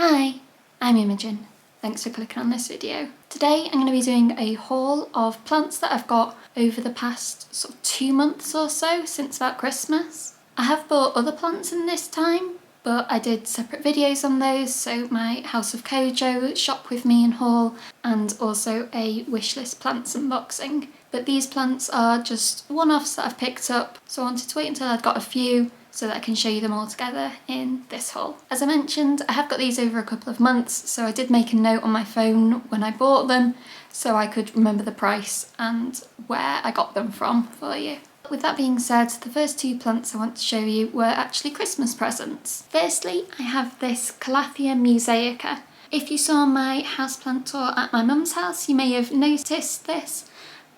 Hi, I'm Imogen. Thanks for clicking on this video. Today I'm going to be doing a haul of plants that I've got over the past sort of 2 months or so since about Christmas. I have bought other plants in this time, but I did separate videos on those, so my House of Kojo, Shop With Me and haul, and also a Wishlist Plants unboxing. But these plants are just one-offs that I've picked up, so I wanted to wait until I'd got a few so that I can show you them all together in this haul. As I mentioned, I have got these over a couple of months, so I did make a note on my phone when I bought them so I could remember the price and where I got them from for you. With that being said, the first two plants I want to show you were actually Christmas presents. Firstly, I have this Calathea Musaica. If you saw my houseplant tour at my mum's house, you may have noticed this,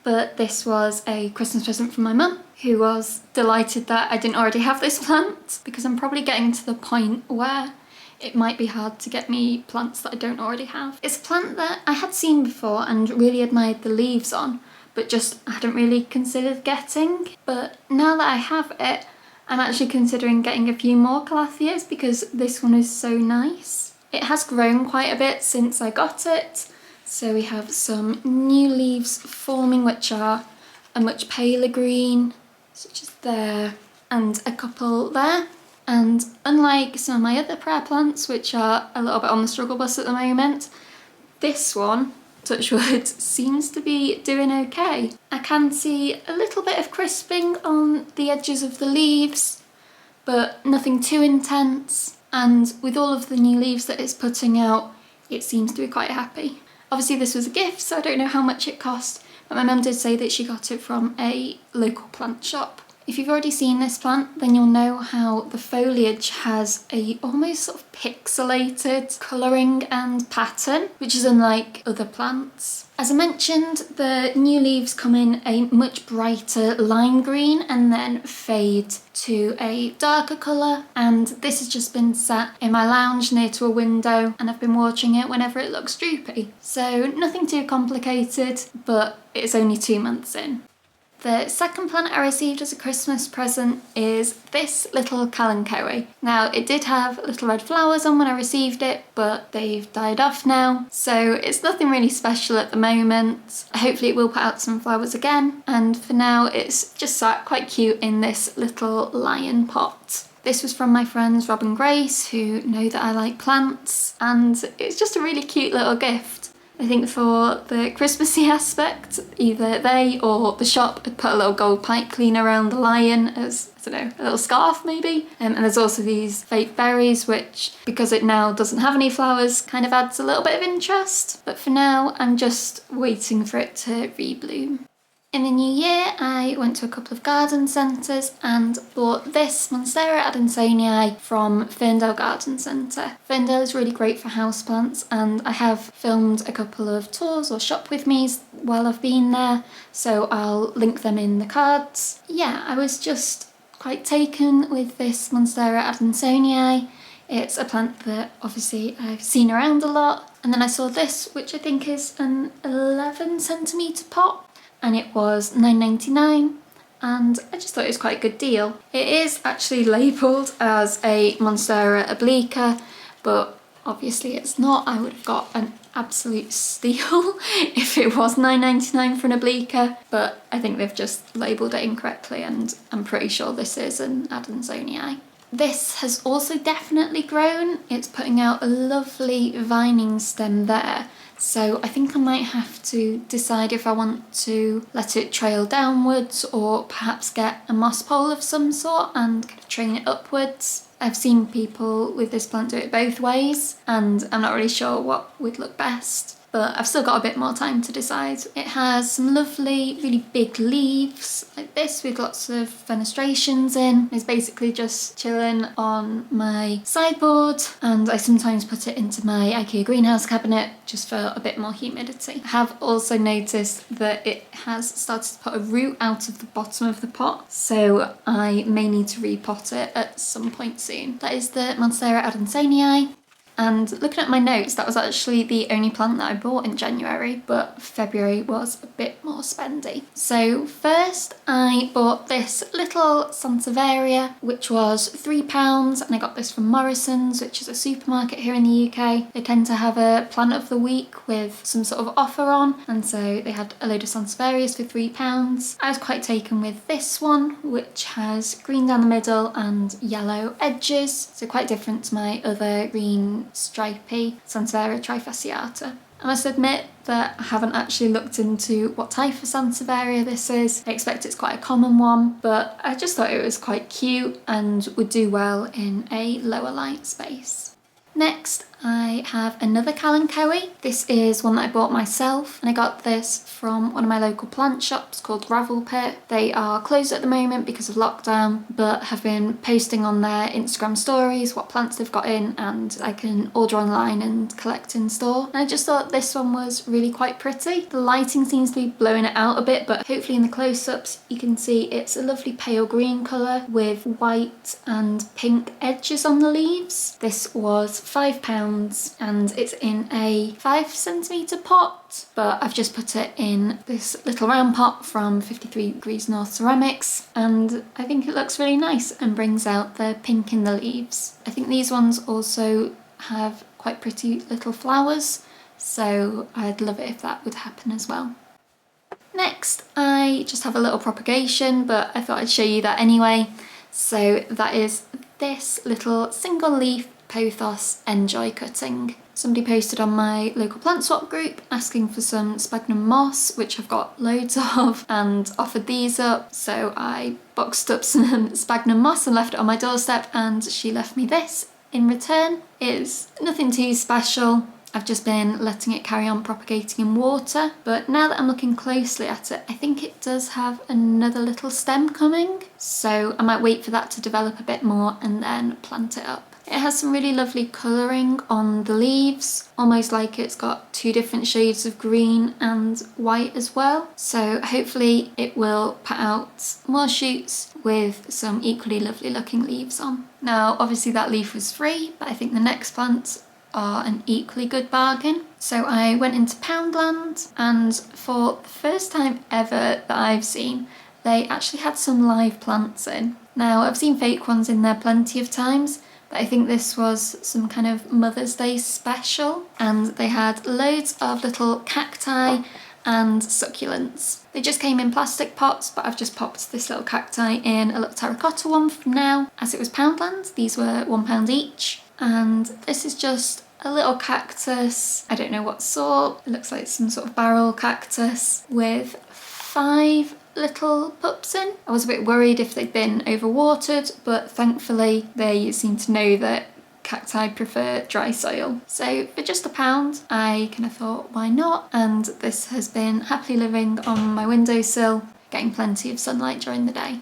but this was a Christmas present from my mum, who was delighted that I didn't already have this plant, because I'm probably getting to the point where it might be hard to get me plants that I don't already have. It's a plant that I had seen before and really admired the leaves on, but just hadn't really considered getting. But now that I have it, I'm actually considering getting a few more Calatheas because this one is so nice. It has grown quite a bit since I got it. So we have some new leaves forming, which are a much paler green, such as there, and a couple there. And unlike some of my other prayer plants, which are a little bit on the struggle bus at the moment, this one, touch wood, seems to be doing okay. I can see a little bit of crisping on the edges of the leaves, but nothing too intense. And with all of the new leaves that it's putting out, it seems to be quite happy. Obviously this was a gift, so I don't know how much it cost, but my mum did say that she got it from a local plant shop. If you've already seen this plant, then you'll know how the foliage has a almost sort of pixelated colouring and pattern, which is unlike other plants. As I mentioned, the new leaves come in a much brighter lime green and then fade to a darker colour, and this has just been sat in my lounge near to a window and I've been watching it whenever it looks droopy. So nothing too complicated, but it's only 2 months in. The second plant I received as a Christmas present is this little Kalanchoe. Now, it did have little red flowers on when I received it, but they've died off now, so it's nothing really special at the moment. Hopefully it will put out some flowers again, and for now it's just sat quite cute in this little lion pot. This was from my friends Rob and Grace, who know that I like plants, and it's just a really cute little gift. I think for the Christmassy aspect, either they or the shop had put a little gold pipe cleaner around the lion as, I don't know, a little scarf maybe. And there's also these fake berries, which, because it now doesn't have any flowers, kind of adds a little bit of interest. But for now, I'm just waiting for it to rebloom. In the new year, I went to a couple of garden centres and bought this Monstera Adansonii from Ferndale Garden Centre. Ferndale is really great for houseplants, and I have filmed a couple of tours or shop with me's while I've been there, so I'll link them in the cards. Yeah, I was just quite taken with this Monstera Adansonii. It's a plant that obviously I've seen around a lot, and then I saw this, which I think is an 11cm pot. And it was $9.99, and I just thought it was quite a good deal. It is actually labelled as a Monstera obliqua, but obviously it's not. I would have got an absolute steal if it was $9.99 for an obliqua, but I think they've just labelled it incorrectly, and I'm pretty sure this is an Adansonii. This has also definitely grown. It's putting out a lovely vining stem there. So I think I might have to decide if I want to let it trail downwards or perhaps get a moss pole of some sort and kind of train it upwards. I've seen people with this plant do it both ways, and I'm not really sure what would look best, but I've still got a bit more time to decide. It has some lovely, really big leaves like this with lots of fenestrations in. It's basically just chilling on my sideboard, and I sometimes put it into my IKEA greenhouse cabinet just for a bit more humidity. I have also noticed that it has started to put a root out of the bottom of the pot, so I may need to repot it at some point soon. That is the Monstera Adansonii. And looking at my notes, that was actually the only plant that I bought in January, but February was a bit more spendy. So first I bought this little Sanseveria, which was £3, and I got this from Morrison's, which is a supermarket here in the UK. They tend to have a plant of the week with some sort of offer on, and so they had a load of Sanseverias for £3. I was quite taken with this one, which has green down the middle and yellow edges, so quite different to my other green stripy Monstera Trifaciata. I must admit that I haven't actually looked into what type of Sanseveria this is. I expect it's quite a common one, but I just thought it was quite cute and would do well in a lower light space. Next, I have another Kalanchoe. This is one that I bought myself, and I got this from one of my local plant shops called Gravel Pit. They are closed at the moment because of lockdown, but have been posting on their Instagram stories what plants they've got in, and I can order online and collect in store. And I just thought this one was really quite pretty. The lighting seems to be blowing it out a bit, but hopefully in the close-ups you can see it's a lovely pale green colour with white and pink edges on the leaves. This was £5 and it's in a 5cm pot, but I've just put it in this little round pot from 53 Degrees North Ceramics, and I think it looks really nice and brings out the pink in the leaves. I think these ones also have quite pretty little flowers, so I'd love it if that would happen as well. Next, I just have a little propagation, but I thought I'd show you that anyway. So that is this little single leaf pothos enjoy cutting. Somebody posted on my local plant swap group asking for some Sphagnum Moss, which I've got loads of, and offered these up, so I boxed up some Sphagnum Moss and left it on my doorstep, and she left me this in return. It's nothing too special. I've just been letting it carry on propagating in water, but now that I'm looking closely at it, I think it does have another little stem coming, so I might wait for that to develop a bit more and then plant it up. It has some really lovely colouring on the leaves, almost like it's got two different shades of green and white as well. So hopefully it will put out more shoots with some equally lovely looking leaves on. Now obviously that leaf was free, but I think the next plants are an equally good bargain. So I went into Poundland, and for the first time ever that I've seen, they actually had some live plants in. Now I've seen fake ones in there plenty of times, but I think this was some kind of Mother's Day special, and they had loads of little cacti and succulents. They just came in plastic pots, but I've just popped this little cacti in a little terracotta one for now. As it was Poundland, these were £1 each, and this is just a little cactus. I don't know what sort. It looks like some sort of barrel cactus with 5 little pups in. I was a bit worried if they'd been overwatered, but thankfully they seem to know that cacti prefer dry soil. So for just £1, I kind of thought, why not? And this has been happily living on my windowsill, getting plenty of sunlight during the day.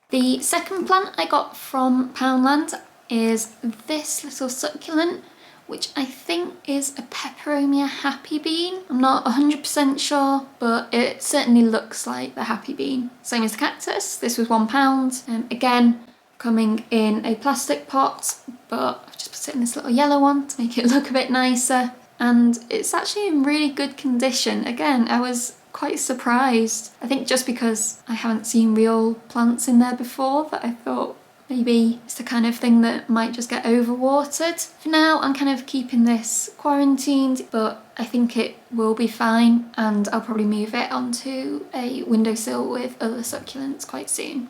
The second plant I got from Poundland is this little succulent, which I think is a peperomia happy bean. I'm not 100% sure, but it certainly looks like the happy bean. Same as the cactus, this was £1. Again, coming in a plastic pot, but I've just put it in this little yellow one to make it look a bit nicer. And it's actually in really good condition. Again, I was quite surprised. I think just because I haven't seen real plants in there before, that I thought maybe it's the kind of thing that might just get overwatered. For now, I'm kind of keeping this quarantined, but I think it will be fine, and I'll probably move it onto a windowsill with other succulents quite soon.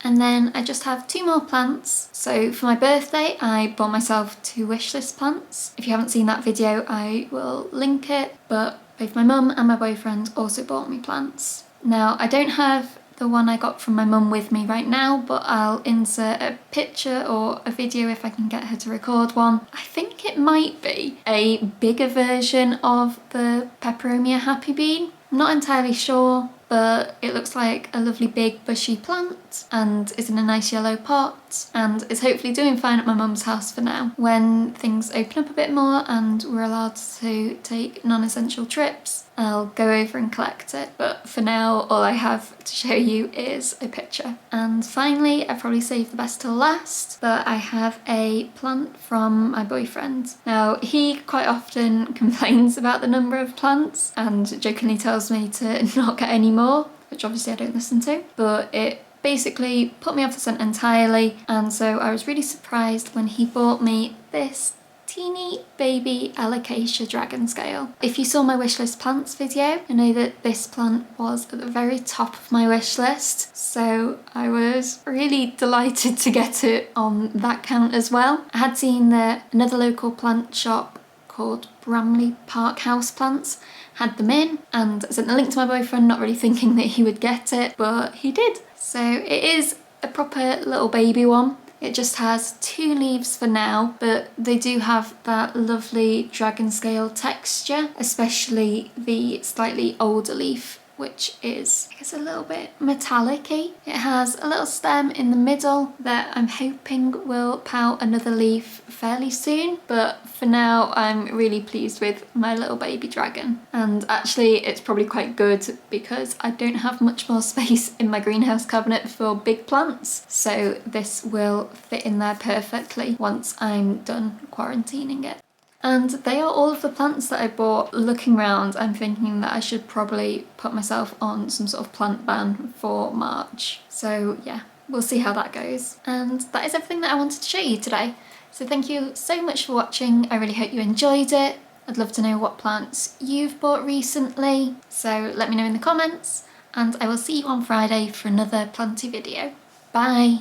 And then I just have 2 more plants. So for my birthday, I bought myself 2 Wishlist plants. If you haven't seen that video, I will link it, but both my mum and my boyfriend also bought me plants. Now, I don't have the one I got from my mum with me right now, but I'll insert a picture or a video if I can get her to record one. I think it might be a bigger version of the peperomia happy bean. I'm not entirely sure, but it looks like a lovely big bushy plant and is in a nice yellow pot and is hopefully doing fine at my mum's house for now. When things open up a bit more and we're allowed to take non-essential trips, I'll go over and collect it, but for now all I have to show you is a picture. And finally, I probably saved the best till last, but I have a plant from my boyfriend. Now, he quite often complains about the number of plants and jokingly tells me to not get any more, which obviously I don't listen to, but it basically put me off the scent entirely, and so I was really surprised when he bought me this teeny baby Alocasia dragon scale. If you saw my wishlist plants video, I know that this plant was at the very top of my wish list, so I was really delighted to get it on that count as well. I had seen that another local plant shop called Bramley Park Houseplants had them in, and I sent the link to my boyfriend, not really thinking that he would get it, but he did. So it is a proper little baby one. It just has 2 leaves for now, but they do have that lovely dragon scale texture, especially the slightly older leaf, which is, I guess, a little bit metallic-y. It has a little stem in the middle that I'm hoping will pout another leaf fairly soon, but for now I'm really pleased with my little baby dragon. And actually it's probably quite good because I don't have much more space in my greenhouse cabinet for big plants, so this will fit in there perfectly once I'm done quarantining it. And they are all of the plants that I bought. Looking around, I'm thinking that I should probably put myself on some sort of plant ban for March. So yeah, we'll see how that goes. And that is everything that I wanted to show you today. So thank you so much for watching. I really hope you enjoyed it. I'd love to know what plants you've bought recently. So let me know in the comments, and I will see you on Friday for another planty video. Bye!